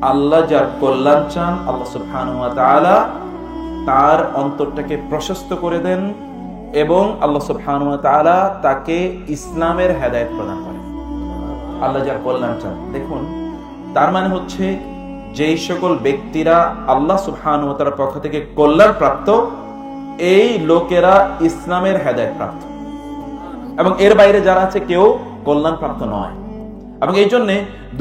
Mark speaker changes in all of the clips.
Speaker 1: আল্লাহ যার কল্যাণ চান, আল্লাহ সুবহানাহু ওয়া তাআলা তার অন্তরটাকে প্রশস্ত করে দেন এবং আল্লাহ সুবহানাহু ওয়া তাআলা তাকে ইসলামের হেদায়েত প্রদান করেন। আল্লাহ যার কল্যাণ চান, দেখুন তার মানে হচ্ছে যেই সকল ব্যক্তিরা আল্লাহ সুবহানাহু ওয়া তাআলার পক্ষ থেকে কল্যাণ প্রাপ্ত, এই লোকেরা ইসলামের হেদায়েত প্রাপ্ত, এবং এর বাইরে যারা আছে কেউ কল্যাণ প্রাপ্ত নয়। এবং এই জন্য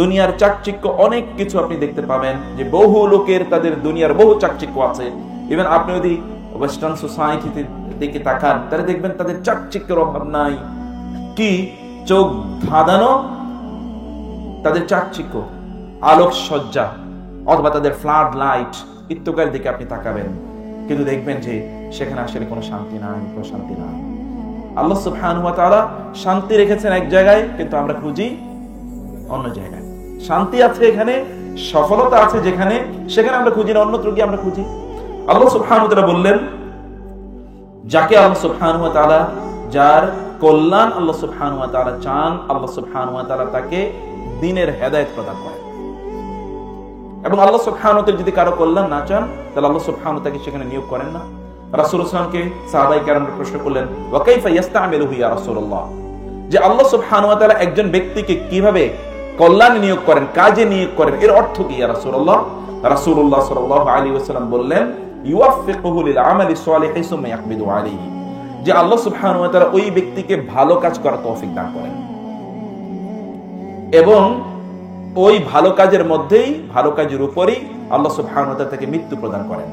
Speaker 1: দুনিয়ার চাকচিক্য অনেক কিছু আপনি দেখতে পাবেন যে বহু লোকের তাদের দুনিয়ার বহু চাকচিক্য আছে। ইভেন আপনি যদি ওয়েস্টার্ন সোসাইটিতে দিকে তাকান তাহলে দেখবেন তাদের চাকচিক্যের অভাব নাই। কি চোখ ধাঁধানো তাদের চাকচিক্য, আলোকসজ্জা অথবা তাদের ফ্লাড লাইট ইত্যাদির দিকে আপনি তাকাবেন, কিন্তু দেখবেন যে সেখানে আসলে কোনো শান্তি নাই, প্রশান্তি নাই। আল্লাহ সুবহানাহু ওয়া তাআলা শান্তি রেখেছেন এক জায়গায়, কিন্তু আমরা খুঁজি অন্য জায়গায়। শান্তি আছে এখানে, সফলতা আছে যেখানে, সেখানে আমরা খুঁজি না, অন্যত্র গিয়ে আমরা খুঁজি। আল্লাহ সুবহানাহু ওয়া তাআলা বললেন, যাকে আল্লাহ সুবহানাহু ওয়া তাআলা, যার কল্যাণ আল্লাহ সুবহানাহু ওয়া তাআলা চান, আল্লাহ সুবহানাহু ওয়া তাআলা তাকে দ্বীনের হেদায়েত প্রদান করেন। এবং আল্লাহ সুবহানাহু ওয়া তাআলা যদি কারো কল্যাণ না চান তাহলে আল্লাহ সুবহানাহু ওয়া তাআলা সেখানে নিয়োগ করেন না। রাসূলুল্লাহ সাল্লাল্লাহু আলাইহি ওয়াসাল্লামকে সাহাবায়ে কেরামরা প্রশ্ন করলেন, ওয়া কাইফা ইস্তামিলুহু ইয়া রাসূলুল্লাহ, যে আল্লাহ সুবহানাহু ওয়া তাআলা একজন ব্যক্তিকে কিভাবে কল্যাণে নিয়োগ করেন, কাজে নিয়োগ করেন, এর অর্থ কি ইয়া রাসূলুল্লাহ? রাসূলুল্লাহ সাল্লাল্লাহু আলাইহি ওয়াসাল্লাম বললেন, ইউওয়াফিকুহু লিল আমালি সালিহি সুম্মা ইয়াকবিদু আলাইহি, যে আল্লাহ সুবহানাহু ওয়া তাআলা ওই ব্যক্তিকে ভালো কাজ করার তৌফিক দান করেন এবং ওই ভালো কাজের মধ্যেই, ভালো কাজের উপরেই আল্লাহ সুবহানাহু ওয়া তাআলা তাকে মৃত্যু প্রদান করেন।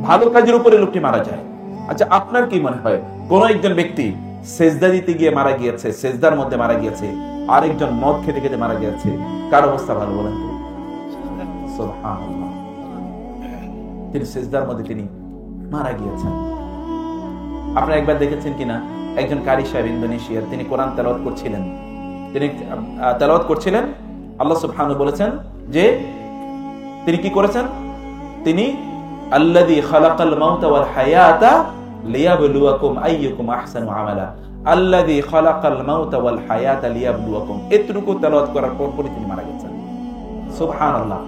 Speaker 1: ভালো কাজের উপরে লোকটি মারা যায়। আচ্ছা, আপনার কি মনে হয় কোন একজন ব্যক্তি সেজদা দিতে গিয়ে মারা গিয়েছে, সেজদার মধ্যে মারা গিয়েছে, আরেকজন মদ খেতে খেতে মারা গিয়েছে, কার অবস্থা ভালো বলেন তো? সুবহানাল্লাহ, তিনি সেজদার মধ্যে তিনি মারা গিয়েছেন। আপনারা একবার দেখেছেন কিনা, একজন কারি সাহেব ইন্দোনেশিয়ার, তিনি কোরআন তেলাওয়াত করছিলেন। তিনি তেলাওয়াত করছিলেন, আল্লাহ সুবহানাহু বলেছেন যে তিনি কি করেছেন, তিনি আল্লাযী খালাকাল মাউতা ওয়াল হায়াতা লিয়াবলুয়াকুম আইয়ুকুম আহসানু আমালা, আল্লাযী খালাকাল মাউতা ওয়াল হায়াতা লিয়াবলুয়াকুম, এতটুকু তেলাওয়াত করার পর তিনি মারা গেছেন। সুবহানাল্লাহ।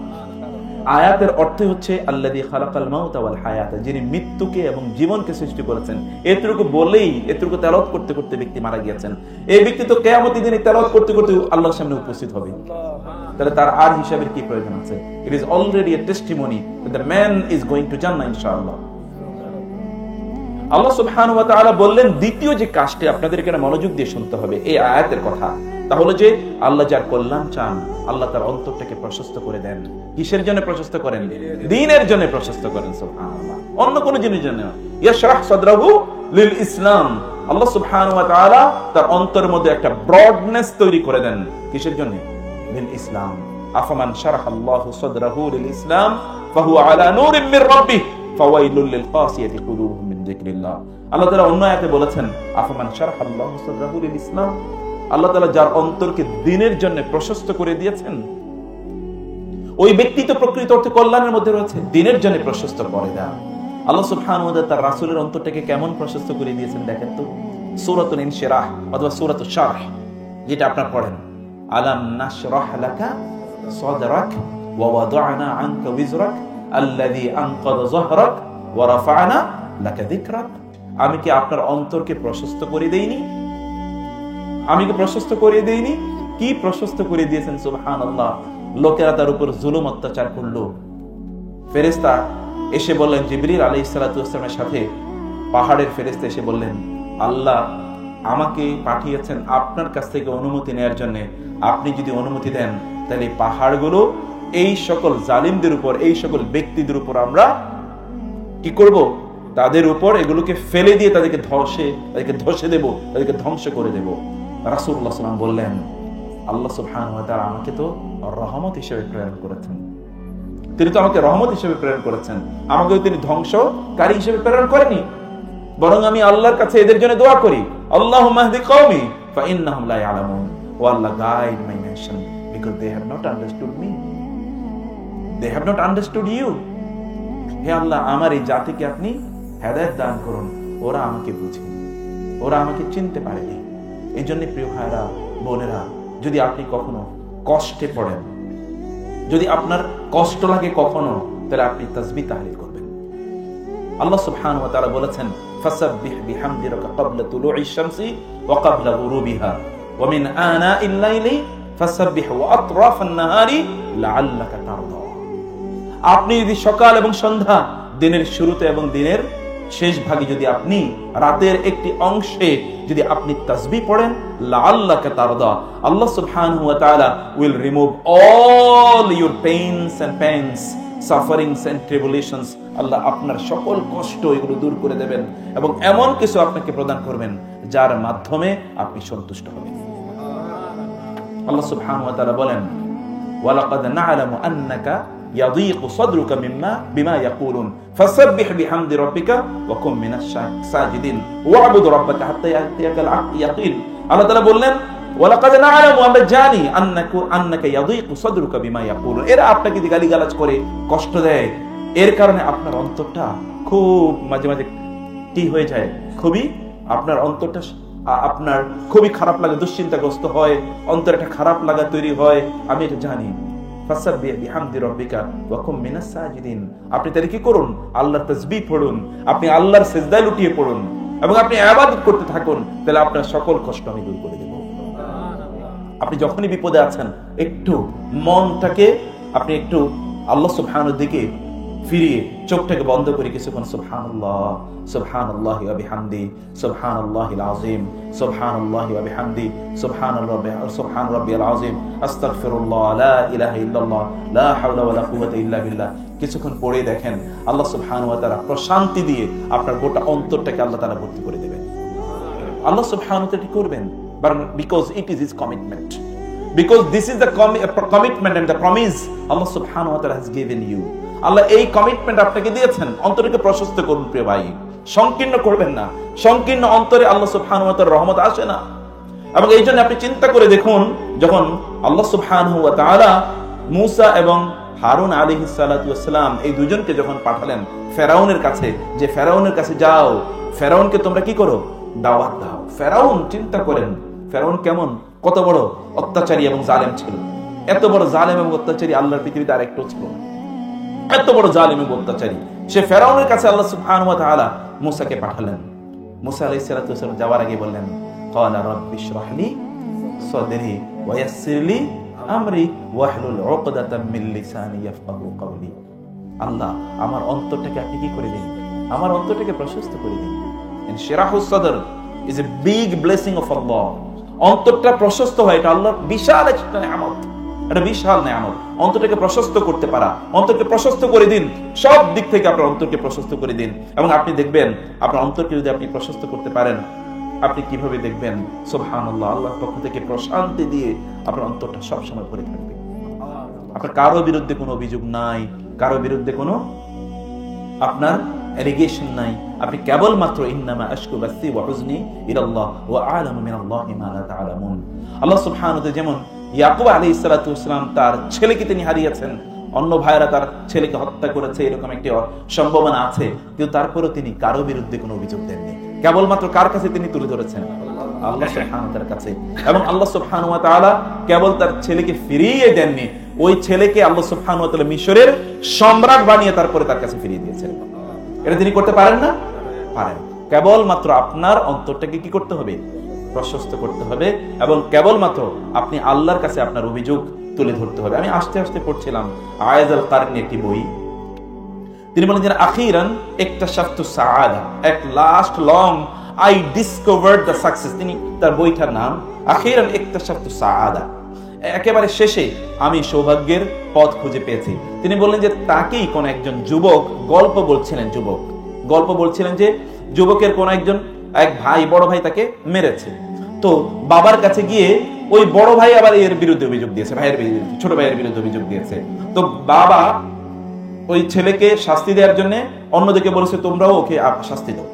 Speaker 1: আয়াতের অর্থ হচ্ছে আল্লাযী খালাকাল মাউতা ওয়াল হায়াতা, যিনি মৃত্যুকে এবং জীবনকে সৃষ্টি করেছেন। এতটুকু বলেই, এতটুকু তেলাওয়াত করতে করতে ব্যক্তি মারা গিয়েছেন। এই ব্যক্তি তো কিয়ামতের দিনে তেলাওয়াত করতে করতে আল্লাহর সামনে উপস্থিত হবে, তাহলে তার আর হিসাবের কি প্রয়োজন আছে? It is already A testimony that the man is going to জান্নাহ ইনশাআল্লাহ। আল্লাহ সুবহানাহু ওয়া তাআলা বললেন, দ্বিতীয় যে কাজটি আপনাদেরকে মনোযোগ দিয়ে শুনতে হবে এই আয়াতের কথা, তাহলে যে আল্লাহ যার কল্যাণ চান আল্লাহ তার অন্তরটাকে প্রশস্ত করে দেন। কিসের জন্য প্রশস্ত করেন? দ্বীনের জন্য প্রশস্ত করেন। সুবহানাল্লাহ, অন্য কোন জিনিসের জন্য। ইয়াশরাহ সাদরাহু লিল ইসলাম, আল্লাহ সুবহানাহু ওয়া তাআলা তার অন্তরের মধ্যে একটা ব্রডনেস তৈরি করে দেন। কিসের জন্য? লিল ইসলাম। আফামান শারাহাল্লাহু সাদরাহু লিল ইসলাম ফাহুয়া আলা নূরিম মির রাব্বিহি ফাওয়াইলুল লিল কাসিয়াতি কুলুবুহুম মিন যিকরিল্লাহ। আল্লাহ তাআলা অন্য আয়াতে বলেছেন, আফামান শারাহাল্লাহু সাদরাহু লিল ইসলাম, আল্লাহ তাআলা যার অন্তরকে দ্বীনের জন্য প্রশস্ত করে দিয়েছেন, ওই ব্যক্তি তো প্রকৃত অর্থে কল্যাণের মধ্যে রয়েছে। দ্বীনের জন্য প্রশস্ত করে দেন। আল্লাহ সুবহানাহু ওয়া তাআলা তার রাসূলের অন্তরটাকে কেমন প্রশস্ত করে দিয়েছেন দেখেন তো। সূরাতুল ইনশিরাহ অথবা সূরাতুশ শারহ যেটা আপনারা পড়েন, আলাম নাশরাহ লাকা সাদরাক ওয়া ওয়াদা'না আনকা বিজরাক আল্লাযী আনকাযা যাহরাক ওয়া রাফা'না লাকা যিকরাক, আমি কি আপনার অন্তরকে প্রশস্ত করে দেইনি? আমি কি প্রশস্ত করে দেইনি? কি প্রশস্ত করে দিয়েছেন। সুবহানাল্লাহ। লোকেরা তার উপর জুলুম অত্যাচার করলো। ফেরেশতা এসে বললেন, জিবরিল আলাইহিস সালাতু ওয়াস সালামের সাথে পাহাড়ের ফেরেশতা এসে বললেন, আল্লাহ আমাকে পাঠিয়েছেন আপনার কাছ থেকে অনুমতি নেয়ার জন্য। আপনি যদি অনুমতি দেন তাহলে পাহাড়গুলো এই সকল জালিমদের উপর, এই সকল ব্যক্তিদের উপর আমরা কি করব? তাদের উপর এগুলোকে ফেলে দিয়ে তাদেরকে ধসে দেব, তাদেরকে ধ্বংস করে দেব। রাসূলুল্লাহ সাল্লাল্লাহু আলাইহি ওয়াসাল্লাম বললেন, আল্লাহ সুবহানাহু ওয়া তাআলা আমাকে তো রহমত হিসেবে প্রেরণ করেছেন। তিনি তো আমাকে রহমত হিসেবে প্রেরণ করেছেন, আমাকে তিনি ধ্বংসকারী হিসেবে প্রেরণ করেনি। বরং আমি আল্লাহর কাছে এদের জন্য দোয়া করি, আল্লাহুম্মা হদি কওমি ফাইন্নাহুম লা ইয়ালামুন, O Allah guide my nation because they have not understood me, they have not understood you. হে আল্লাহ, আমার এই জাতিকে আপনি হেদায়েত দান করুন, ওরা আমাকে বুঝে, ওরা আমাকে চিনতে পারেনি। এই জন্য প্রিয় ভাইরা বোনেরা, যদি আপনি কখনো কষ্টে পড়েন, যদি আপনার কষ্ট লাগে কখনো, তাহলে আপনি তাসবিহ তাহলিল করবেন। আল্লাহ সুবহানাহু ওয়া তাআলা বলেছেন, ফাসাব্বিহ বিহামদি রাব্বিকা ক্বাবলা তুলুইশ শামসি ওয়া ক্বাবলা গুরুবিহা ওয়া মিন আনাইল লাইলি ফাসাব্বিহ ওয়া আতরাফান নাহারি লাআল্লাকা তারদা। আপনি যদি সকাল এবং সন্ধ্যা, দিনের শুরুতে এবং দিনের শেষ ভাগে যদি আপনি রাতের একটি অংশে যদি আপনি তাসবিহ পড়েন, লাআল্লাকা তারদা, আল্লাহ সুবহানাহু ওয়া তাআলা will remove all your pains and pains, sufferings and tribulations. আল্লাহ আপনার সকল কষ্ট এগুলো দূর করে দেবেন এবং এমন কিছু আপনাকে প্রদান করবেন যার মাধ্যমে আপনি সন্তুষ্ট হবেন। আল্লাহ সুবহানাহু ওয়া তাআলা বলেন, ওয়ালাকাদ না'লামু আন্নাকা ইয়াযীকু সাদরুকা বিমা ইয়াকুলুন ফাসাব্বিহ বিহামদি রাব্বিকা ওয়া কুম মিনাশ সাজিদিন ওয়া'বুদ রাব্বাকা হাত্তা ইয়াতিয়াকাল ইয়াকিন। আল্লাহ তাআলা বললেন, ওয়ালাকাদ না'লামু, আমরা জানি, আন্নাকা ইয়াযীকু সাদরুকা বিমা ইয়াকুলুন, এরা আপনাকে গালিগালাজ করে কষ্ট দেয়, এর কারণে আপনার অন্তরটা খুব মাঝে মাঝে কি হয়ে যায়, খুবই আপনার অন্তরটা আপনার খুবই খারাপ লাগে, দুশ্চিন্তাগ্রস্ত হয়, অন্তরে একটা খারাপ লাগা তৈরি হয়, আমি এটা জানি। ফাসাব্বিহ বিহামদি রাব্বিকা ওয়া কুম মিনাস সাজিদিন, আপনি তাহলে কি করুন, আল্লাহর তাসবিহ পড়ুন, আপনি আল্লাহর সিজদায় লুটিয়ে পড়ুন এবং আপনি ইবাদত করতে থাকুন, তাহলে আপনার সকল কষ্ট আমি দূর করে দেব। আপনি যখনই বিপদে আছেন, একটু মনটাকে আপনি একটু আল্লাহ সুবহানাহু দিকে ফিরিয়ে চোখটাকে বন্ধ করে কিছুক্ষণ সুবহানাল্লাহ সুবহানাল্লাহি ওয়া বিহামদি সুবহানাল্লাহিল আযীম সুবহানাল্লাহি ওয়া বিহামদি সুবহান রাব্বিয়াল আযীম আস্তাগফিরুল্লাহ লা ইলাহা ইল্লাল্লাহ লা হাওলা ওয়া লা কুওয়াতা ইল্লা বিল্লাহ কিছুক্ষণ পড়ে দেখেন আল্লাহ সুবহানাহু ওয়া তাআলা প্রশান্তি দিয়ে আপনার গোটা অন্তরটাকে আল্লাহ তাআলা ভর্তি করে দেবেন। আল্লাহ সুবহানাহু ওয়া তাআলা করবেন, because it is his commitment, because this is the commitment and the promise Allah subhanahu wa ta'ala has given you. আল্লাহ এই কমিটমেন্ট আপনাকে দিয়েছেন, অন্তরকে প্রশস্ত করুন প্রিয় ভাই, সংকীর্ণ করবেন না। সংকীর্ণ অন্তরে আল্লাহ সুবহানাহু ওয়া তাআলার রহমত আসে না। এবং এই জন্য আপনি চিন্তা করে দেখুন, যখন আল্লাহ সুবহানাহু ওয়া তাআলা মূসা এবং হারুন আলাইহিস সালাতু ওয়াস সালাম এই দুজনকে যখন পাঠালেন ফেরাউনের কাছে, যে ফেরাউনের কাছে যাও, ফেরাউনকে তোমরা কি করো, দাওয়াত দাও। ফেরাউন চিন্তা করেন, ফেরাউন কেমন, কত বড় অত্যাচারী এবং জালেম ছিল। এত বড় জালেম এবং অত্যাচারী আল্লাহর পৃথিবীতে আরেকটাও ছিল না। এত বড় জালেম এবং অত্যাচারী সে ফেরাউনের কাছে আল্লাহ সুবহানাহু ওয়া তাআলা মূসাকে পাঠালেন। মূসা আলাইহিস সালাতু ওয়াস সালাম যাওয়ার আগে বললেন, ক্বালা রাব্বি ইশরাহ লি সাদরি ওয়া ইয়াসসির লি আমরি ওয়াহলুল উকদাতাম মিন লিসানি ইয়াফকাহু কওলি। আল্লাহ আমার অন্তরটাকে আপনি কি করে দিন, আমার অন্তরটাকে প্রশস্ত করে দিন। ইনশিরাহুস সাদর is a big blessing of Allah. অন্তরটা প্রশস্ত হয়, এটা আল্লাহর বিশাল একটা নিয়ামত, এটা বিশাল নিয়ামত। অন্তরটাকে প্রশস্ত করতে পারা, অন্তরকে প্রশস্ত করে দিন, সব দিক থেকে আপনার অন্তরকে প্রশস্ত করে দিন। এবং আপনি দেখবেন আপনার অন্তরকে যদি আপনি প্রশস্ত করতে পারেন, আপনি কিভাবে দেখবেন সুবহানাল্লাহ, আল্লাহর পক্ষ থেকে প্রশান্তি দিয়ে আপনার অন্তরটা সবসময় ভরে থাকবে। আপনার কারো বিরুদ্ধে কোনো অভিযোগ নাই, কারো বিরুদ্ধে কোনো আপনার এলিগেশন নাই, আপনি কেবলমাত্র ইন্নামা আশকু বাসি ওয়া হুজনি ইলাল্লাহ ওয়া আ'লামু মিনাল্লাহি মা লা তা'লামুন। আল্লাহ সুবহানাহু ওয়া তাআলা যেমন ইয়াকুব আলাইহিস সালাতু ওয়াস সালাম তার ছেলেকে তিনি হারিয়েছেন, অন্য ভাইরা তার ছেলেকে হত্যা করেছে, এরকম একটি সম্ভাবনা আছে, কিন্তু তারপরেও তিনি কারো বিরুদ্ধে কোনো অভিযোগ দেননি। কেবলমাত্র কার কাছে তিনি তুলে ধরেছেন, আল্লাহ সুবহানাহু ওয়া তাআলার কাছে। এবং আল্লাহ সুবহানাহু ওয়া তাআলা কেবল তার ছেলেকে ফিরিয়ে দেননি, ওই ছেলেকে আল্লাহ সুবহানাহু ওয়া তাআলা মিশরের সম্রাট বানিয়ে তারপরে তার কাছে ফিরিয়ে দিয়েছেন। এটা তিনি করতে পারেন না? পারেন। কেবলমাত্র আপনার অন্তরটাকে কি করতে হবে, প্রশস্ত করতে হবে, এবং কেবলমাত্র আপনি আল্লাহর কাছে আপনার অভিযোগ তুলে ধরতে হবে। আমি আস্তে আস্তে পড়ছিলাম আয়াজ আল কারনি একটি বই, তিনি বলেন যে আখিরান ইকতাশাফতু সাআদা, এক last long I discovered the success. তিনি তার বইটার নাম আখিরান ইকতাশাফতু সাআদা, একেবারে শেষে আমি সৌভাগ্যের পথ খুঁজে পেয়েছি। তিনি বললেন যে তাকেই কোন একজন যুবক গল্প বলছিলেন যে যুবকের কোন একজন এক ভাই, বড় ভাই তাকে মেরেছে। তো বাবার কাছে গিয়ে ওই বড় ভাই আবার এর বিরুদ্ধে অভিযোগ দিয়েছে, ভাইয়ের বিরুদ্ধে, ছোট ভাইয়ের বিরুদ্ধে অভিযোগ দিয়েছে। তো বাবা ওই ছেলেকে শাস্তি দেওয়ার জন্য অন্যদিকে বলেছে তোমরাও ওকে শাস্তি দাও।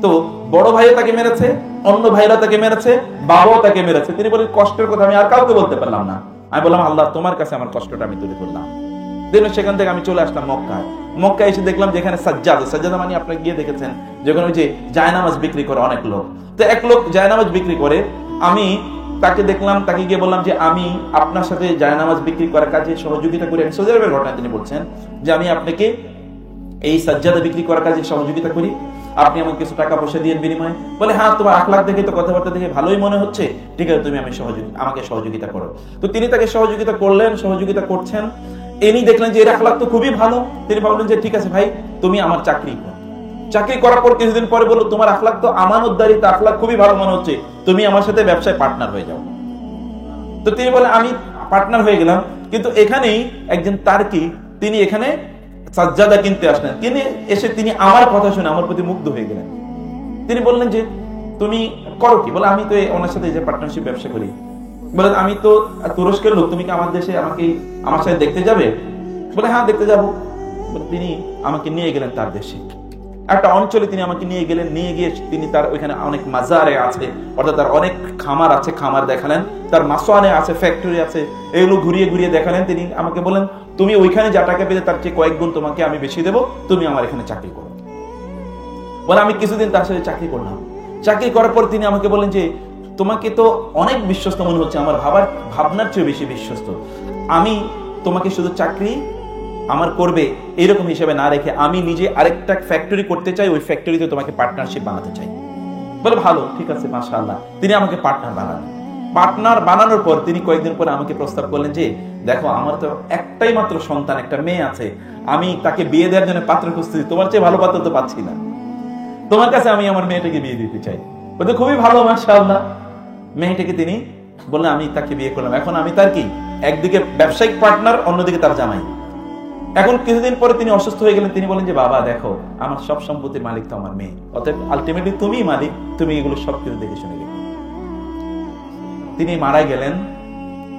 Speaker 1: তো বড় ভাইও তাকে মেরেছে, অন্য ভাইরা তাকে মেরেছে, বাবাও তাকে মেরেছে। তিনি বলেন কষ্টের কথা আমি আর কাউকে বলতে পারলাম না। আমি বললাম আল্লাহ তোমার কাছে আমার কষ্টটা আমি তুলে ধরলাম। সেখান থেকে আমি চলে আসলাম মক্কায় এসে দেখলাম যেখানে সাজ্জাদা মানে আপনারা গিয়ে দেখেছেন যেখানে ওই যে জায়নামাজ বিক্রি করে অনেক লোক, তো এক লোক জায়নামাজ বিক্রি করে। আমি তাকে দেখলাম, তাকে গিয়ে বললাম যে আমি আপনার সাথে জায়নামাজ বিক্রি করার কাজে সহযোগিতা করি। আমি সৌদি আরবের ঘটনা তিনি বলছেন যে আমি আপনাকে এই সাজ্জাদা বিক্রি করার কাজে সহযোগিতা করি, আপনি আমাকে কিছু টাকা পয়সা দিয়ে বিনিময়ে। বলে হ্যাঁ, তোমার আখলাক দেখে তো কথাবার্তা দেখে ভালোই মনে হচ্ছে, ঠিক আছে তুমি আমাকে সহযোগিতা করো। তো তিনি তাকে সহযোগিতা করলেন, সহযোগিতা করছেন। ইনি দেখলেন যে এর আখলাক তো খুবই ভালো, তিনি ভাবলেন যে ঠিক আছে ভাই তুমি আমার চাকরি করো। চাকরি করার পর কিছুদিন পরে বললো তোমার আখলাক তো আমানতদারিতা আখলাক খুবই ভালো মনে হচ্ছে, তুমি আমার সাথে ব্যবসায় পার্টনার হয়ে যাও। তো তিনি বলেন আমি পার্টনার হয়ে গেলাম। কিন্তু এখানেই একজন তার্কি তিনি এখানে সাজ্জাদা কিনতে আসলেন। তিনি এসে তিনি আমার কথা শুনে আমার প্রতি মুগ্ধ হয়ে গেলেন। তিনি বললেন যে তুমি করো কি? বলে আমি তো ওনার সাথে যে পার্টনারশিপ ব্যবসা করি। বলে আমি তো তুরস্কের লোক, তুমি কি আমার দেশে আমার সাথে দেখতে যাবে? বলে হ্যাঁ দেখতে যাবো। তিনি আমাকে নিয়ে গেলেন তার দেশে, একটা অঞ্চলে তিনি আমাকে নিয়ে গেলেন। নিয়ে গিয়ে তিনি তার ওইখানে অনেক মাজারে আছে, অর্থাৎ তার অনেক খামার আছে, খামার দেখালেন। তার মাসোয়ানে আছে, ফ্যাক্টরি আছে, এগুলো ঘুরিয়ে ঘুরিয়ে দেখালেন। তিনি আমাকে বলেন তুমি ওইখানে যা টাকা পেতে তার চেয়ে কয়েক গুণ তোমাকে আমি বেশি দেবো, তুমি আমার এখানে চাকরি করো। বলে আমি কিছুদিন তার সাথে চাকরি করলাম। চাকরি করার পর তিনি আমাকে বলেন যে তোমাকে তো অনেক বিশ্বস্ত মনে হচ্ছে, আমার ভাবনার চেয়ে বেশি বিশ্বস্ত। আমি তোমাকে শুধু চাকরি আমার করবে এরকম হিসেবে না রেখে আমি নিজে আরেকটা ফ্যাক্টরি করতে চাই, ওই ফ্যাক্টরিতে তোমাকে পার্টনারশিপ বানাতে চাই। বলে ভালো, ঠিক আছে, মাশাআল্লাহ। তিনি আমাকে পার্টনার বানালেন। পার্টনার বানানোর পর তিনি কয়েকদিন পরে আমাকে প্রস্তাব করলেন যে দেখো আমার তো একটাই মাত্র সন্তান, একটা মেয়ে আছে, আমি তাকে বিয়ে দেওয়ার জন্য পাত্র খুঁজতেছি, তোমার চেয়ে ভালো পাত্র তো পাচ্ছি না, তোমার কাছে আমি আমার মেয়েটাকে বিয়ে দিতে চাই। বলতে খুবই ভালো, মাশাআল্লাহ। মেয়েটাকে তিনি বললেন আমি তাকে বিয়ে করলাম। এখন আমি তার কি একদিকে ব্যবসায়িক পার্টনার, অন্যদিকে তার জামাই। এখন কিছুদিন পরে তিনি অসুস্থ হয়ে গেলেন। তিনি বলেন যে বাবা দেখো আমার সব সম্পত্তির মালিক তো আমার মেয়ে, অতএব আলটিমেটলি তুমিই মালিক, তুমি এগুলো সবকিছু দেখে শুনে গেলে। তিনি মারা গেলেন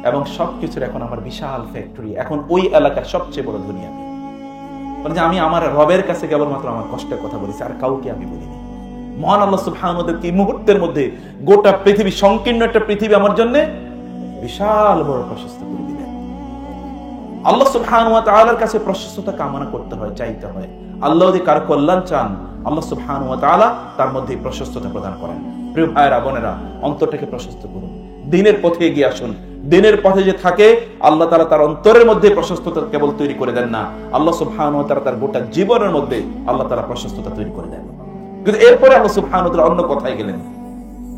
Speaker 1: এবং সবকিছুর এখন আমার বিশাল ফ্যাক্টরি, এখন ওই এলাকার সবচেয়ে বড় ধনী আমি। বলে যে আমি আমার রবের কাছে কেবলমাত্র আমার কষ্টের কথা বলেছি, আর কাউকে আমি বলিনি। মহান আল্লাহ সুবহানাহু ওয়া তাআলা কি মুহূর্তের মধ্যে গোটা পৃথিবী, সংকীর্ণ একটা পৃথিবী আমার জন্য বিশাল বড় প্রশস্ত করে দিলেন। আল্লাহ সুবহানাহু ওয়া তাআলার কাছে প্রশস্ততা কামনা করতে হয়, চাইতে হয়। আল্লাহ যদি কারো কল্যাণ চান, আল্লাহ সুবহানাহু ওয়া তাআলা তার মধ্যে প্রশস্ততা প্রদান করেন। প্রিয় ভাইরা বোনেরা, অন্তরটাকে প্রশস্ত করুন, দ্বীনের পথে এগিয়ে আসুন। দ্বীনের পথে যে থাকে আল্লাহ তাআলা তার অন্তরের মধ্যে প্রশস্ততা কেবল তৈরি করে দেন না, আল্লাহ সুবহানাহু ওয়া তাআলা তার গোটা জীবনের মধ্যে আল্লাহ তাআলা প্রশস্ততা তৈরি করে দেন। কিন্তু এরপরে আল্লাহ সুবহানাহু ওয়া তাআলা অন্য কথায় গেলেন।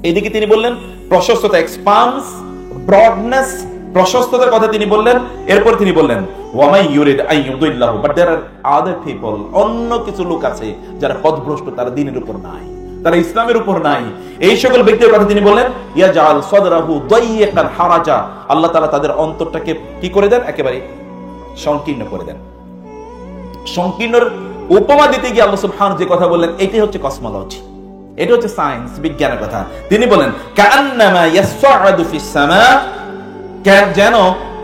Speaker 1: এইদিকে তিনি বললেন প্রশস্ততা, এক্সপান্স, ব্রডনেস, প্রশস্ততার কথা তিনি বললেন। এরপর তিনি বললেন ওয়ামাই ইউরিদ আন ইউদিল্লাহু, but there R other people, অন্য কিছু লোক আছে যারা পথভ্রষ্ট, তারা দ্বীনের উপর নাই, তারা ইসলামের উপর নাই। এই সকল ব্যক্তির কথা তিনি বলেন ইয়াজাল সাদরাহু দাইয়িকান হারাজা, আল্লাহ তাআলা তাদের অন্তরটাকে কি করে দেন? একেবারে সংকীর্ণ করে দেন। সংকীর্ণর উপমা দিতে গিয়ে আল্লাহ সুবহানাহু যে কথা বললেন, এটাই হচ্ছে কসমোলজি, এটা হচ্ছে সায়েন্স, বিজ্ঞানের কথা। তিনি বলেন কাআন্নামা ইয়াসআদু ফিস সামা, যেন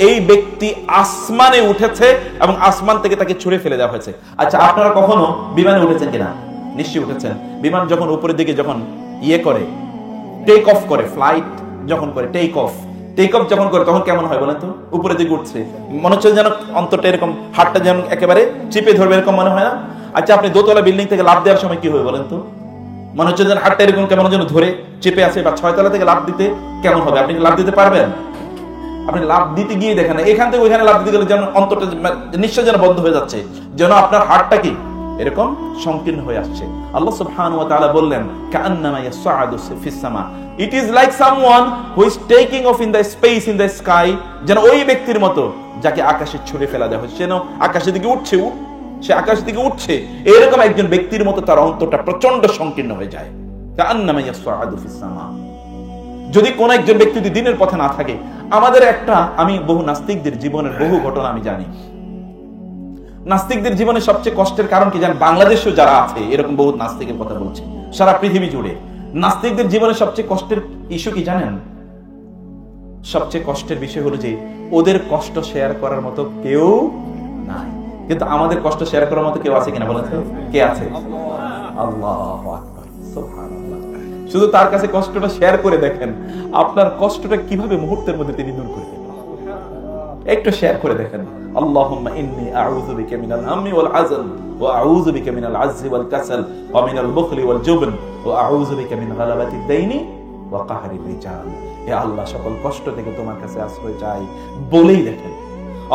Speaker 1: এই ব্যক্তি আসমানে উঠেছে এবং আসমান থেকে তাকে ছুঁড়ে ফেলে দেওয়া হয়েছে। আচ্ছা, আপনারা কখনো বিমানে উঠেছেন কিনা? নিশ্চয়ই উঠেছেন। বিমান যখন উপরের দিকে যখন করে, টেক অফ করে, ফ্লাইট যখন করে, টেক অফ যখন করে, তখন কেমন হয় বলেন তো? উপরের দিকে উঠছে, মনে হচ্ছে যেন অন্তরটা এরকম, হাতটা যেন একেবারে চিপে ধরবে, এরকম মনে হয় না? আচ্ছা, আপনি দোতলা বিল্ডিং থেকে লাফ দেওয়ার সময় কি হয় বলেন তো? মনে হচ্ছে যেন হাতটা এরকম কেমন যেন ধরে চেপে আছে। বা 6 তলা থেকে লাফ দিতে কেমন হবে? আপনি লাফ দিতে পারবেন? আপনি লাফ দিতে গিয়ে দেখেন এখান থেকে ওইখানে লাফ দিতে গেলে যেন অন্তরটা নিশ্চয় যেন বন্ধ হয়ে যাচ্ছে, যেন আপনার হাতটা কি এরকম সংকীর্ণ হয়ে আসছে। আল্লাহ সুবহানাহু ওয়া তাআলা বললেন কাআন্নামা ইয়াসআদু ফিস সামা, it is like someone who is taking off in the space in the sky, যেন ওই ব্যক্তির মতো যাকে আকাশে ছুঁড়ে ফেলা দেওয়া হচ্ছে, যেন আকাশের দিকে উঠছে, সে আকাশ দিকে উঠছে, এরকম একজন ব্যক্তির মতো তার অন্তরটা প্রচন্ড সংকীর্ণ হয়ে যায়। কাআন্নামা ইয়াসআদু ফিস সামা। যদি কোন একজন ব্যক্তি যদি দ্বীনের পথে না থাকে, আমাদের আমি বহু নাস্তিকদের জীবনের বহু ঘটনা আমি জানি। নাস্তিকদের জীবনে সবচেয়ে কষ্টের কারণ কি জানেন? বাংলাদেশেও যারা আছে এরকম বহু নাস্তিকের কথা বলছে, সারা পৃথিবী জুড়ে নাস্তিকদের জীবনে সবচেয়ে কষ্টের ইস্যু কি জানেন? সবচেয়ে কষ্টের বিষয় হলো যে ওদের কষ্ট শেয়ার করার মতো কেউ নাই। কিন্তু আমাদের কষ্ট শেয়ার করার মতো কেউ আছে কিনা বলেন তো? কে আছে? আল্লাহু আকবার, সুবহানাল্লাহ। শুধু তার কাছে কষ্টটা শেয়ার করে দেখেন, আপনার কষ্টটা কিভাবে মুহূর্তের মধ্যে তিনি দূর করে দেন। একটু শেয়ার করে দেখেন, আল্লাহুম্মা ইন্নী আউযু বিকা মিনাল হাম্মি ওয়াল হাযান ওয়া আউযু বিকা মিনাল আজজি ওয়াল কাসাল ওয়া মিনাল বুখলি ওয়াল জুবন ওয়া আউযু বিকা মিন গালাবাতিদ দাইনি ওয়া কাহরির রিজাল। হে আল্লাহ, সকল কষ্ট থেকে তোমার কাছে আশ্রয় চাই বলেই দেখেন,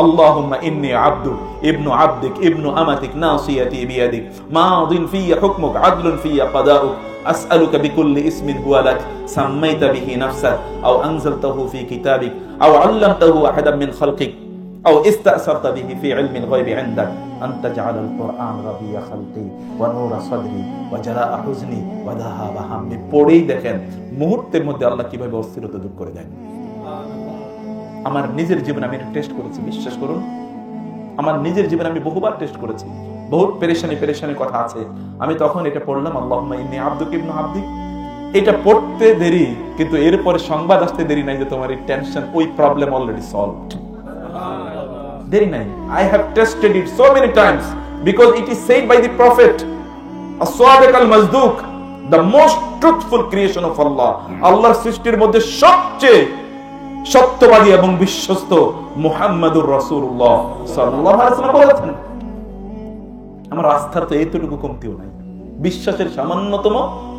Speaker 1: আল্লাহুম্মা ইন্নী আবদুক ইবনু আবদিক ইবনু আমাতিক নাসিয়াতি বিয়াদিক মাদিন ফিয়া হুকমুক আদলুন ফিয়া কাদাউক আসআলুকা বিকুল্লি ইসমিন হুয়া লাক সাম্মাইতা বিহি নাফসাক আও আনজালতাহু ফি কিতাবিক আও আল্লামতাহু আহাদাম মিন খালকিক আও ইস্তাসারতা বিহি ফি ইলমিল গায়বি ইনদাক আন তাজআলাল কুরআন রাবিয়া খালকি ওয়া নূরা সাদরি ওয়া জালাআ হুজনি ওয়া যাহাবা হাম্মি। পড়েই দেখেন মুহূর্তের মধ্যে আল্লাহ কিভাবে অস্থিরতা দূর করে দেন। আমার নিজের জীবনে আমি এটা টেস্ট করেছি, বিশ্বাস করুন, আমার নিজের জীবনে আমি বহুবার টেস্ট করেছি। বহুত পেরেশানি কথা আছে। আমি তখন এটা পড়লাম, আল্লাহুম্মা ইন্নী আবদুক ইবনু আবদিক। এটা পড়তে দেরি, কিন্তু এরপরে সংবাদ আসতে দেরি নাই যে তোমার এই টেনশন, ওই প্রবলেম অলরেডি সলভড। দেরি নাই। I have tested it so many times because it is said by the prophet as-sadiq al-masduq, the most truthful creation of Allah. আল্লাহর সৃষ্টির মধ্যে সবচেয়ে সত্যবাদী এবং বিশ্বস্ত মুহাম্মাদুর রাসূলুল্লাহ সাল্লাল্লাহু আলাইহি ওয়াসাল্লাম বলেছেন। আমার আস্থার তো এতটুকু কমতিও নাই, বিশ্বাসের সামান্যতম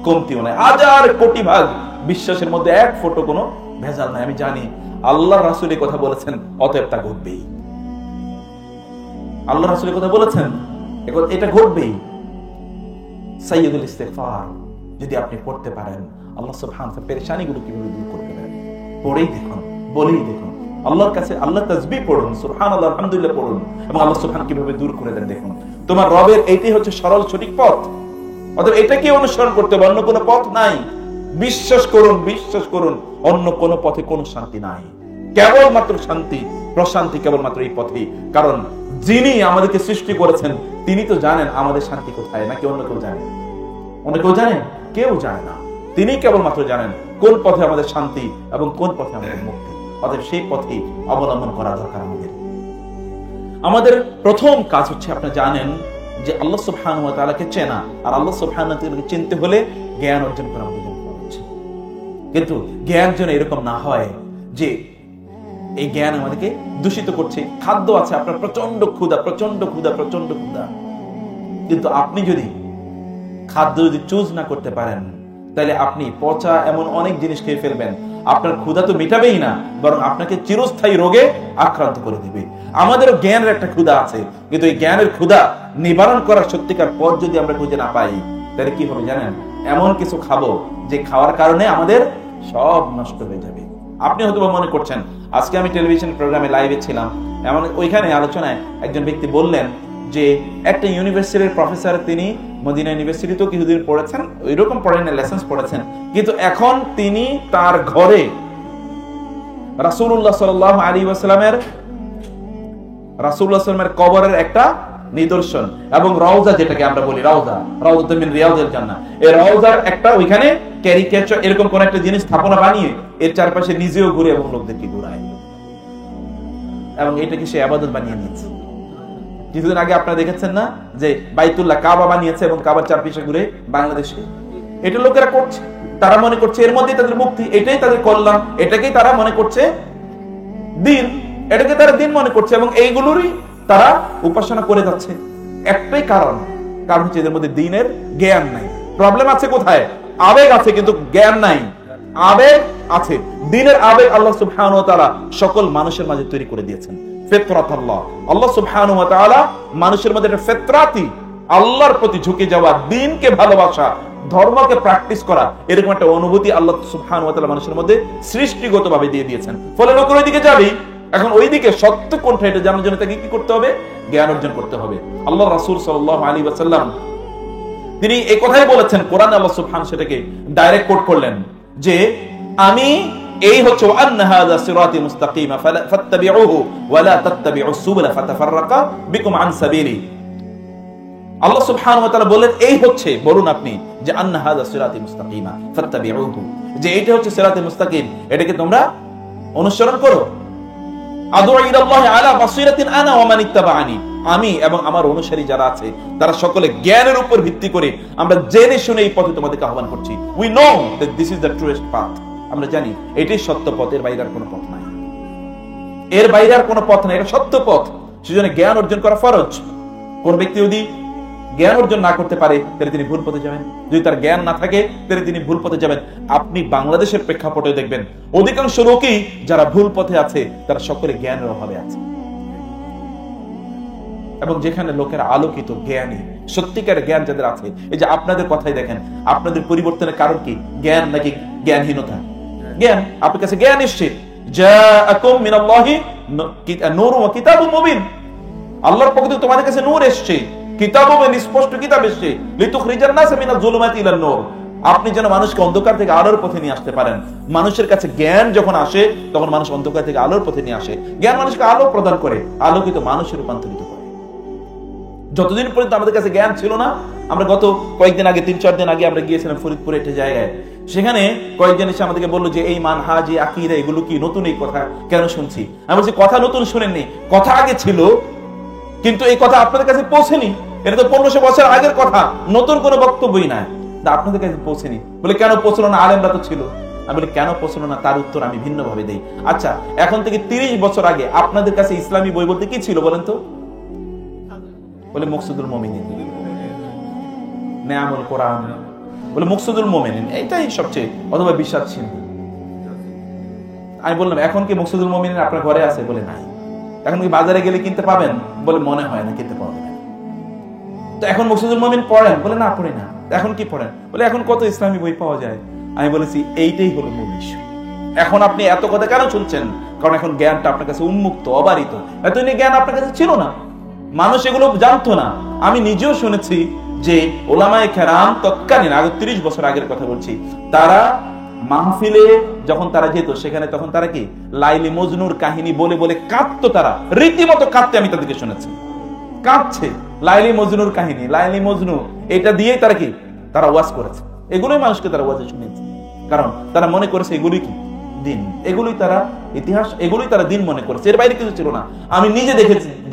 Speaker 1: কমতিও নাই। হাজার কোটি ভাগ বিশ্বাসের মধ্যে এক ফোঁটা কোনো ভেজাল নাই। আমি জানি আল্লাহর রাসূল এই কথা বলেছেন, অতএব তা ঘটবেই। আল্লাহ রাসূলের কথা বলেছেন, এটা ঘটবেই। সাইয়্যিদুল ইস্তিগফার যদি আপনি পড়তে পারেন, আল্লাহ সুবহানাহু ওয়া তাআলা পেরেশানিগুলো কিভাবে দূর করে দেবেন, পড়েই দেখুন, বলেই দেখুন। আল্লাহর কাছে আল্লাহ তাসবিহ পড়ুন, সুবহানাল্লাহ, আলহামদুলিল্লাহ পড়ুন, এবং আল্লাহ সুবহানাহু কিভাবে দূর করে দেন দেখুন। তোমার রবের এইটাই হচ্ছে সরল সঠিক পথ, অতএব এটাকে অনুসরণ করতে হবে, অন্য কোনো পথ নাই। বিশ্বাস করুন, অন্য কোনো পথে কোনো শান্তি নাই। কেবলমাত্র শান্তি, প্রশান্তি কেবলমাত্র এই পথেই। কারণ যিনি আমাদেরকে সৃষ্টি করেছেন তিনি তো জানেন আমাদের শান্তি কোথায়, নাকি অন্য কেউ জানেন? অন্য কেউ জানেন? কেউ জানে না। তিনি কেবলমাত্র জানেন কোন পথে আমাদের শান্তি এবং কোন পথে আমাদের মুক্তি। অতএব সেই পথেই অবলম্বন করা দরকার আমাদের। আমাদের প্রথম কাজ হচ্ছে, আপনি জানেন যে আল্লাহ সুবহানাহু ওয়া তাআলাকে চেনা, আর আল্লাহ সুবহানাহু ওয়া তাআলাকে চিনতে হলে জ্ঞান অর্জন করা আমাদের জন্য হচ্ছে। কিন্তু জ্ঞান যেন এরকম না হয় যে এই জ্ঞান আমাদেরকে দূষিত করছে। খাদ্য আছে, আপনার প্রচন্ড ক্ষুধা, কিন্তু আপনি যদি খাদ্য চুজ না করতে পারেন, তাহলে আপনি পচা এমন অনেক জিনিস খেয়ে ফেলবেন। আপনার ক্ষুধা তো মেটাবেই না, বরং আপনাকে চিরস্থায়ী রোগে আক্রান্ত করে দিবে। আমাদেরও জ্ঞানের একটা ক্ষুধা আছে, কিন্তু এই জ্ঞানের ক্ষুধা নিবারণ করার সত্যিকার পথ যদি আমরা খুঁজে না পাই, তাহলে কি হবে জানেন? এমন কিছু খাবো যে খাওয়ার কারণে আমাদের সব নষ্ট হয়ে যাবে। আপনি হয়তো মনে করছেন, আজকে আমি টেলিভিশন প্রোগ্রামে লাইভে ছিলাম, এমন ওইখানে আলোচনায় একজন ব্যক্তি বললেন যে একটা ইউনিভার্সিটির প্রফেসর, তিনি মদিনা ইউনিভার্সিটিতেও কিছুদিন পড়েছেন, ওইরকম পড়েন, লেসেন্স পড়েছেন, কিন্তু এখন তিনি তার ঘরে রাসূলুল্লাহ সাল্লাল্লাহু আলাইহি ওয়াসাল্লামের কবরের একটা নিদর্শন এবং রওজা, যেটাকে আমরা বলি রাউযাতুম মিন রিয়াদিল জান্নাহ, এই রওজার একটা ওইখানে ক্যারিকেচার, এরকম কোন একটা জিনিস স্থাপনা বানিয়ে এর চারপাশে নিজেও ঘুরে এবং লোকদেরকে ঘুরায়, এবং এটাকে সে ইবাদত বানিয়ে নিয়েছে। কিছুদিন আগে আপনারা দেখেছেন না যে বাইতুল্লাহ কাবা বানিয়েছে এবং কাবার চারপাশে ঘুরে বাংলাদেশে এটা লোকেরা করছে। তারা মনে করছে এর মধ্যেই তাদের মুক্তি, এটাই তাদের কল্যাণ, এটাকেই তারা মনে করছে দিন, এটাকে তারা দিন মনে করছে, এবং এইগুলোরই তারা উপাসনা করে যাচ্ছে। একটাই কারণ হচ্ছে এদের মধ্যে দিনের জ্ঞান নাই। প্রবলেম আছে কোথায়? আবেগ আছে কিন্তু জ্ঞান নাই। আবেগ আছে, দিনের আবেগ আল্লাহ সুবহানাহু ওয়া তাআলা সকল মানুষের মাঝে তৈরি করে দিয়েছেন। ফিতরাতাল্লাহ, আল্লাহ সুবহানাহু ওয়া তাআলা মানুষের মধ্যে একটা ফিতরাতি, আল্লাহর প্রতি ঝুঁকে যাওয়া, দ্বীনকে ভালোবাসা, ধর্মকে প্র্যাকটিস করা, এরকম একটা অনুভূতি আল্লাহ সুবহানাহু ওয়া তাআলা মানুষের মধ্যে সৃষ্টিগতভাবে দিয়ে দিয়েছেন। ফলে লোকের ওইদিকে যাবে। এখন ওইদিকে সত্য কোনটা এটা জানার জন্য তাকে কি করতে হবে? জ্ঞান অর্জন করতে হবে। আল্লাহ রাসূল সাল্লাল্লাহু আলাইহি ওয়াসাল্লাম তিনি এই কথাই বলেছেন, কোরআনে আল্লাহ সুবহানাহু সেটাকে ডাইরেক্ট কোট করলেন যে আমি এই হচ্ছে আন্না হাযা সিরাতি মুস্তাকিমা ফাত্তাবিউহু ওয়া লা তাত্তাবিউস সুবুলা ফাতাফাররাকা বিকুম আন সাবিলি। আল্লাহ সুবহানাহু ওয়া তাআলা বলেন এই হচ্ছে, বলুন আপনি যে আন্না হাযা সিরাতি মুস্তাকিমা ফাত্তাবিউহু, যে এটা হচ্ছে সিরাতে মুস্তাকিম, এটাকে তোমরা অনুসরণ করো। আদউ ইলাল্লাহি আলা বাসীরাতিন আনা ওয়া মান ইত্তাবাআনি, আমি এবং আমার অনুসারী যারা আছে তারা সকলে জ্ঞানের উপর ভিত্তি করে আমরা জেনে শুনে এই পথে তোমাদেরকে আহ্বান করছি। We know that this is the truest path, আমরা জানি এটাই সত্য পথ, এর বাইরে আর কোনো পথ নাই, এর বাইরে আর কোনো পথ নাই, এটা সত্য পথ। সেজন্য জ্ঞান অর্জন করা ফরজ। কোন ব্যক্তি যদি জ্ঞান অর্জন না করতে পারে তাহলে তিনি ভুল পথে যাবেন। যদি তার জ্ঞান না থাকে তাহলে তিনি ভুল পথে যাবেন। আপনি বাংলাদেশের প্রেক্ষাপটে দেখবেন অধিকাংশ লোকই যারা ভুল পথে আছে তারা সকলে জ্ঞানের অভাবে আছে। এবং যেখানে লোকেরা আলোকিত, জ্ঞানী, সত্যিকার জ্ঞান যাদের আছে, এই যে আপনাদের কথাই দেখেন, আপনাদের পরিবর্তনের কারণ কি? জ্ঞান নাকি জ্ঞানহীনতা? জ্ঞান। আপনার কাছে জ্ঞান এসছে, জাআকুম মিনাল্লাহি নূরুন ওয়া কিতাবুম মুবিন। আল্লাহর পক্ষ থেকে তোমাদের কাছে নূর এসছে, কিতাবুম, স্পষ্ট কিতাব এসছে, লিতুখরিজান নাস মিনাজ যুলুমাতি ইলান নূর। আপনি যেন মানুষকে অন্ধকার থেকে আলোর পথে নিয়ে আসতে পারেন। মানুষের কাছে জ্ঞান যখন আসে তখন মানুষ অন্ধকার থেকে আলোর পথে নিয়ে আসে। জ্ঞান মানুষকে আলো প্রদান করে, আলোকিত মানুষে রূপান্তরিত করে। যতদিন পর্যন্ত আমাদের কাছে জ্ঞান ছিল না, আমরা গত কয়েকদিন আগে, 3-4 দিন আগে আমরা গিয়েছিলাম ফরিদপুরে একটা জায়গায়। সেখানে কয়েকজন এসে আমাদেরকে বললো যে এই মানহাজ, এই আকীদা, এগুলো কি নতুন? এই কথা কেন শুনছি? আমি বলছি কথা নতুন শুনেননি, কথা আগে ছিল, কিন্তু এই কথা আপনাদের কাছে পৌঁছেনি। এটা তো 1500 বছর আগের কথা, নতুন কোনো বক্তব্যই না, আপনাদের কাছে পৌঁছেনি। বলে কেন পৌঁছলো না? আলেমরা তো ছিল। আমি বলি কেন পৌঁছলো না, তার উত্তর আমি ভিন্ন ভাবে দেই। আচ্ছা, এখন থেকে 30 বছর আগে আপনাদের কাছে ইসলামী বই বলতে কি ছিল বলেন তো? বলে মুকসুদুল মুমিনিন, নেয়ামুল কোরআন, বলে মুকসুদুল মুমিনিন, এইটাই সবচেয়ে, অথবা বিশ্বাস ছিল। আমি বললাম এখন কি মুকসুদুল মুমিনিন আপনার ঘরে আছে? বলে নাই। এখন কি বাজারে গেলে কিনতে পাবেন? বলে মনে হয় না কিনতে পাবেন। তো এখন মুকসুদুল মুমিন পড়েন? বলে না, পড়ি না। এখন কি পড়েন? বলে এখন কত ইসলামী বই পাওয়া যায়। আমি বলেছি এইটাই হলো মূল ইস্যু। এখন আপনি এত কথা কেন শুনছেন? কারণ এখন জ্ঞানটা আপনার কাছে উন্মুক্ত, অবারিত। এতদিন জ্ঞান আপনার কাছে ছিল না, মানুষ এগুলো জানতো না। আমি নিজেও শুনেছি যে ওলামায়ে কেরাম তৎকালীন, আগে 30 বছর আগের কথা বলছি, তারা মাহফিলে যখন তারা যেত সেখানে তখন তারা কি লাইলি মজনুর কাহিনী বলে বলে কাঁদতো। তারা রীতিমতো কাঁদতে আমি তাদেরকে শুনেছি, কাঁদছে। লাইলি মজনুর কাহিনী, লাইলি মজনু, এটা দিয়ে তারা কি তারা ওয়াজ করেছে। এগুলোই মানুষকে তারা ওয়াজে শুনেছে, কারণ তারা মনে করেছে এগুলি কি দিন, এগুলোই তারা ইতিহাস, এগুলোই তারা দিন মনে করেছে, এর বাইরে কিছু ছিল না। আমি নিজে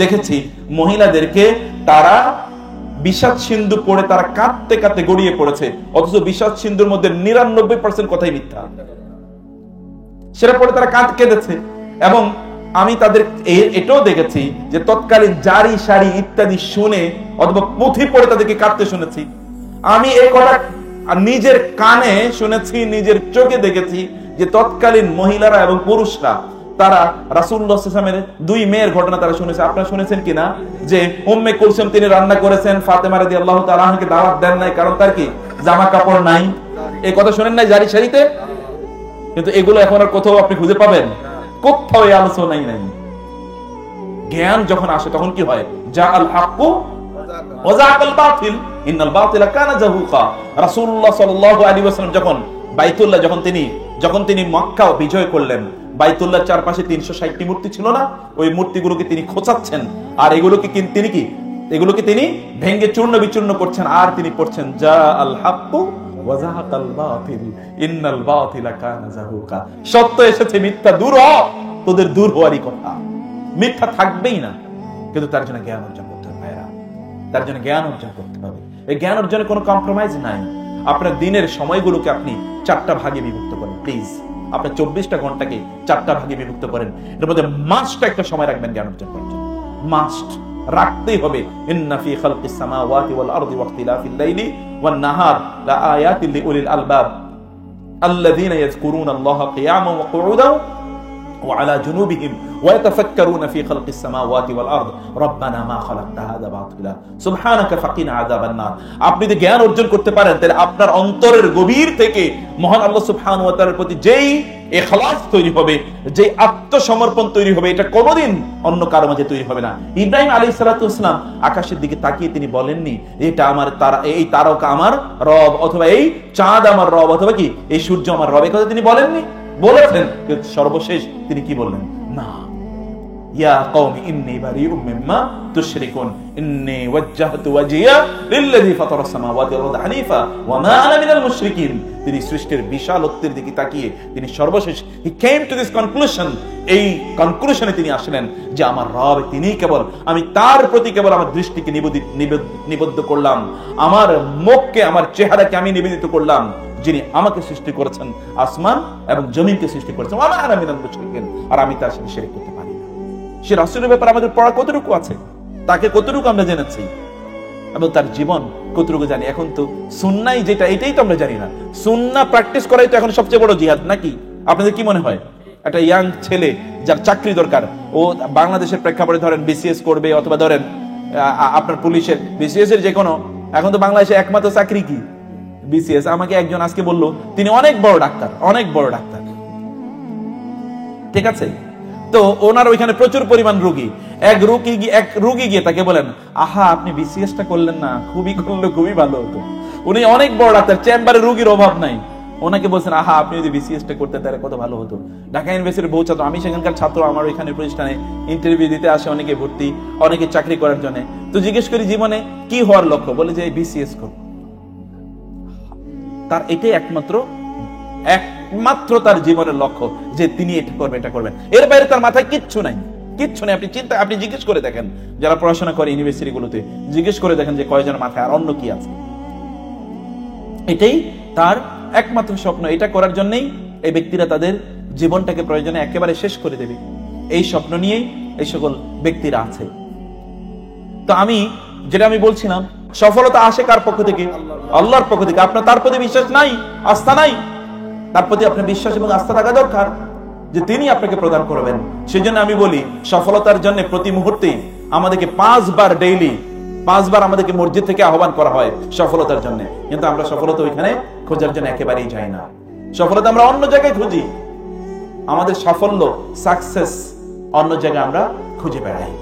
Speaker 1: দেখেছি মহিলাদেরকে তারা বিষাদ সিন্ধু পড়ে তারা কাঁদতে কাঁদতে গড়িয়ে পড়েছে, অথচ বিষাদ সিন্ধুর মধ্যে 99% কথাই মিথ্যা, সেটা পড়ে তারা কেঁদেছে। এবং আমি তাদের এটাও দেখেছি যে তৎকালীন জারি সারি ইত্যাদি শুনে অথবা পুঁথি পড়ে তাদেরকে কাঁদতে শুনেছি। আমি এই কথা নিজের কানে শুনেছি, নিজের চোখে দেখেছি যে তৎকালীন মহিলারা এবং পুরুষরা তারা রাসূলুল্লাহ সাল্লাল্লাহু আলাইহি ওয়াসাল্লামের 2 মেয়ের ঘটনা তারা শুনেছে। আপনারা শুনেছেন কিনা যে উম্মে কুলসুম তিনি রান্না করেছেন, ফাতেমা রাদিয়াল্লাহু তাআলা আনহাকে দাওয়াত দেন নাই, কারণ তার কি জামা কাপড় নাই। এই কথা শুনেন নাই জারি সারিতে? কিন্তু এগুলো এখন আর কোথাও আপনি খুঁজে পাবেন? কোথাও এই আলোচনাই নাই। জ্ঞান যখন আসে তখন কি হয়? জাআল হাক্কু ওয়া যাকাল বাতিল ইন্নাল বাতিলা কানা যাহুকা। রাসূলুল্লাহ সাল্লাল্লাহু আলাইহি ওয়াসাল্লাম যখন বাইতুল্লাহ যখন তিনি মক্কা বিজয় করলেন, বাইতুল্লাহর চারপাশে 360টি মূর্তি ছিল না? ওই মূর্তিগুলোকে তিনি খোঁচাচ্ছেন, আর এগুলোকে তিনি ভেঙে চূর্ণ বিচূর্ণ করছেন, আর তিনি পড়ছেন জাআল হাক্কু ওয়া যাহাকাল বাতিল ইন্নাল বাতিলা কানা যাহুকা। সত্য এসেছে, মিথ্যা দূর হ, তোদের দূর হওয়ারই কথা। মিথ্যা থাকবেই না, কিন্তু তার জন্য জ্ঞান অর্জন করতে হবে ভাইরা, তার জন্য জ্ঞান অর্জন করতে হবে। এই জ্ঞান অর্জনে কোনো কম্প্রোমাইজ নাই। আপনার দিনের সময়গুলোকে আপনি 4টা ভাগে বিভক্ত করেন প্লিজ। আপনার 24টা ঘন্টাকে 4টা ভাগে বিভক্ত করেন। এর মধ্যে মাস্ট একটা সময় রাখবেন জ্ঞান অর্জন করার জন্য, মাস্ট রাখতেই হবে। ইন্না ফি খালকিস সামাওয়াতি ওয়াল আরদি ওয়া ইখতিলাফিল লাইলি ওয়ান নাহার লাআয়াতিন লিউলিল আলবাব আল্লাযীনা ইয়াযকুরুনা আল্লাহা কিয়ামান ওয়া কুউদান ওয়া আলা জুনুবিহিম ওয়া ইয়াতাফাক্কারুনা ফি খালকিস সামাওয়াতি ওয়াল আরদ রব্বানা মা খালাকতা হাযা বাতিলা সুবহানাকা ফাকিনা আযাবান নার। আপনি যদি জ্ঞান অর্জন করতে পারেন তাহলে আপনার অন্তরের গভীর থেকে মহান আল্লাহ সুবহানাহু ওয়া তাআলার প্রতি যেই ইখলাস তৈরি হবে, যে আত্মসমর্পণ তৈরি হবে, এটা কোনোদিন অন্য কারো মাঝে তৈরি হবে না। ইব্রাহিম আলাইহিস সালাতু ওয়াস সালাম আকাশের দিকে তাকিয়ে তিনি বলেননি এটা আমার তারা, এই তারকা আমার রব, অথবা এই চাঁদ আমার রব, অথবা কি এই সূর্য আমার রব, এই কথা তিনি বলেননি। বলেছেন, কিন্তু সর্বশেষ তিনি কি বললেন? না, ইয়া কওমি ইন্নী বারিউম মিম্মা তুশরিকুন ইন্নী ওয়াজ্জাহতু ওয়াজহিয়া লিল্লাযী ফাতারাস সামাওয়াতি ওয়াল আরদা হানিফা ওয়া মা আনা মিনাল মুশরিকিন। তিনি সৃষ্টির বিশালত্বের দিকে তাকিয়ে তিনি সর্বশেষ হি কেম টু দিস কনক্লুশন, এই কনক্লুশনে তিনি আসলেন যে আমার রব তিনিই কেবল, আমি তার প্রতি কেবল আমার দৃষ্টিকে নিবদ্ধ করলাম, আমার মুখকে, আমার চেহারাকে আমি নিবেদিত করলাম যিনি আমাকে সৃষ্টি করেছেন, আসমান এবং জমিনকে সৃষ্টি করেছেন, ওয়া মা আনা মিনাল মুশরিকিন, আর আমি তার সাথে শিরক করতে পারি না। সে রাসূলের ব্যাপারে আমাদের পড়া কতটুকু আছে, তাকে কতটুকু আমরা জেনেছি? এবং তার জীবন কতটুকু জানি। এখন তো সুন্নাই যেটা, এটাই তো আমরা জানি না। সুন্নাহ প্র্যাকটিস করাই তো এখন সবচেয়ে বড় জিহাদ নাকি? আপনাদের কি মনে হয়? একটা ইয়াং ছেলে যার চাকরি দরকার, ও বাংলাদেশের প্রেক্ষাপটে ধরেন বিসিএস করবে, অথবা ধরেন আপনার পুলিশের বিসিএস এর যে কোনো, এখন তো বাংলাদেশে একমাত্র চাকরি কি বিসিএস। আমাকে একজন আজকে বলল তিনি অনেক বড় ডাক্তার, অনেক বড় ডাক্তার, ঠিক আছে? তো ওনার ওইখানে প্রচুর পরিমাণ রোগী। এক রোগী গিয়ে তাকে বলেন, আহা আপনি বিসিএসটা করলেন না, খুবই ভালো হতো। উনি অনেক বড় ডাক্তার, চেম্বারে রোগীর অভাব নাই, ওনাকে বলছেন আহা আপনি যদি বিসিএসটা করতেন তাহলে কত ভালো হতো। ঢাকা ইউনিভার্সিটির বহু ছাত্র, আমি সেখানকার ছাত্র, আমার ওইখানে প্রতিষ্ঠানে ইন্টারভিউ দিতে আসে অনেকে ভর্তি, অনেকে চাকরি করার জন্য। তো জিজ্ঞেস করি জীবনে কি হওয়ার লক্ষ্য, বলে যে বিসিএস করব। তার এটাই একমাত্র তার জীবনের লক্ষ্য, যে তিনি এটা করবেন। এর বাইরে তার মাথায় কিচ্ছু নাই। আপনি জিজ্ঞেস করে দেখেন, যারা পড়াশোনা করে ইউনিভার্সিটি গুলোতে, জিজ্ঞেস করে দেখেন যে কয়জন মাথায় আর অন্য কি আছে। এটাই তার একমাত্র স্বপ্ন। এটা করার জন্যই এই ব্যক্তিরা তাদের জীবনটাকে প্রয়োজনে একেবারে শেষ করে দেবে। এই স্বপ্ন নিয়েই এই সকল ব্যক্তিরা আছে। তো যেটা আমি বলছিলাম, সফলতা আসে কার পক্ষ থেকে? আল্লাহর পক্ষ থেকে। আপনার তার প্রতি বিশ্বাস নাই, আস্থা নাই, তার প্রতি আপনার বিশ্বাস এবং আস্থা থাকা দরকার যে তিনি আপনাকে প্রদান করবেন। সেই জন্য আমি বলি, সফলতার জন্য প্রতি মুহূর্তে আমাদেরকে 5 বার আমাদেরকে মসজিদ থেকে আহ্বান করা হয় সফলতার জন্য, কিন্তু আমরা সফলতা ওইখানে খোঁজার জন্য একেবারেই যাই না। সফলতা আমরা অন্য জায়গায় খুঁজি, আমাদের সাফল্য, সাকসেস অন্য জায়গায় আমরা খুঁজে বেড়াই।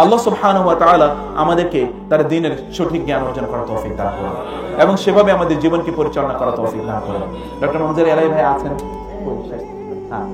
Speaker 1: আল্লাহ সুবহানাহু ওয়া তাআলা আমাদেরকে তার দ্বীনের সঠিক জ্ঞান অর্জন করার তৌফিক দান করুন এবং সেভাবে আমাদের জীবনকে পরিচালনা করার তৌফিক দান করুন। ডক্টর মঞ্জুর আলী ভাই আছেন? হ্যাঁ।